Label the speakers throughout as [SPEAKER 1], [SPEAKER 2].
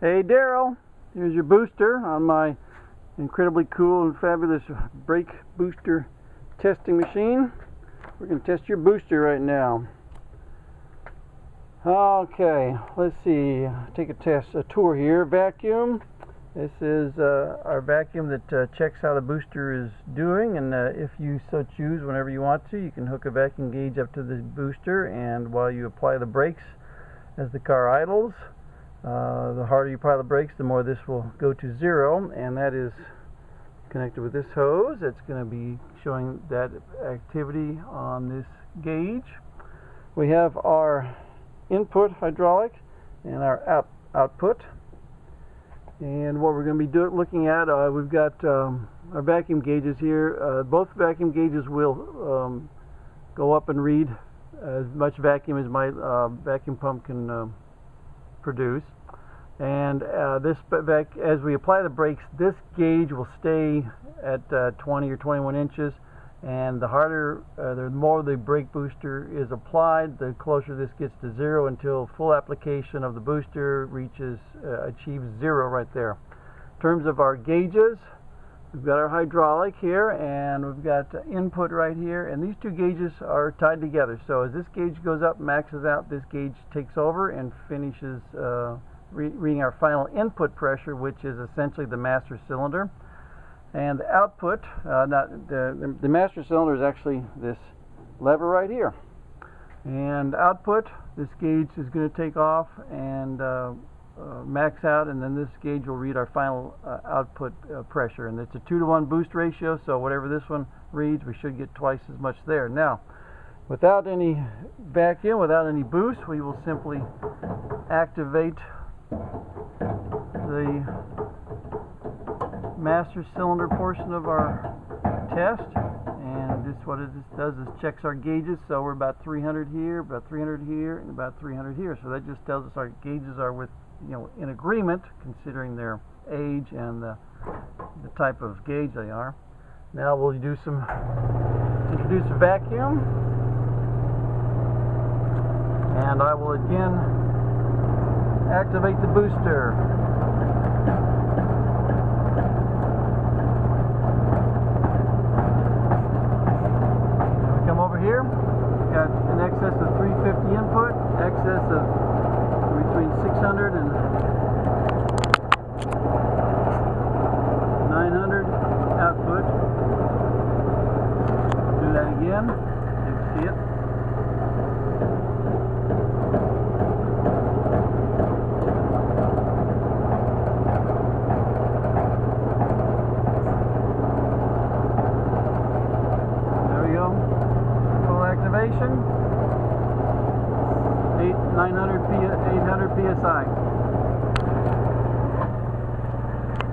[SPEAKER 1] Hey Darryl, here's your booster on my incredibly cool and fabulous brake booster testing machine. We're going to test your booster right now. Okay, let's see, take a tour here. Vacuum. This is our vacuum that checks how the booster is doing, and if you so choose, whenever you want to, you can hook a vacuum gauge up to the booster, and while you apply the brakes as the car idles, the harder you apply the brakes, the more this will go to zero, and that is connected with this hose. It's going to be showing that activity on this gauge. We have our input hydraulic and our output, and what we're going to be looking at, we've got our vacuum gauges here. Both vacuum gauges will go up and read as much vacuum as my vacuum pump can produce, and as we apply the brakes, this gauge will stay at 20 or 21 inches, and the more the brake booster is applied, the closer this gets to zero, until full application of the booster achieves zero right there. In terms of our gauges, we've got our hydraulic here, and we've got input right here, and these two gauges are tied together. So as this gauge goes up, maxes out, this gauge takes over and finishes reading our final input pressure, which is essentially the master cylinder. And the output, the master cylinder is actually this lever right here. And output, this gauge is going to take off and max out, and then this gauge will read our final output pressure, and it's a 2-to-1 boost ratio, so whatever this one reads, we should get twice as much there. Now, without any vacuum, without any boost, we will simply activate the master cylinder portion of our test, and this what it does is checks our gauges. So we're about 300 here, about 300 here, and about 300 here. So that just tells us our gauges are in agreement, considering their age and the type of gauge they are. Now we'll introduce a vacuum, and I will again activate the booster. We come over here, got an excess of 350 input, excess of between 600 and 900 output. Do that again, you can see it. There we go, full activation. 800 psi.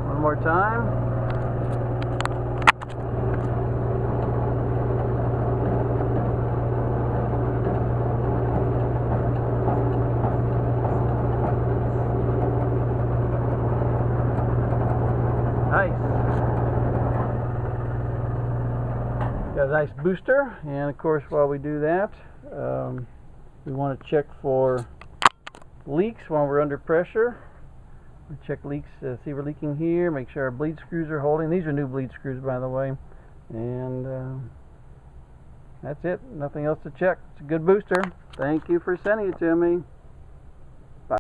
[SPEAKER 1] One more time. Nice. Got a nice booster, and of course, while we do that, we want to check for leaks while we're under pressure. We check leaks, see we're leaking here, make sure our bleed screws are holding. These are new bleed screws, by the way. And that's it. Nothing else to check. It's a good booster. Thank you for sending it to me. Bye.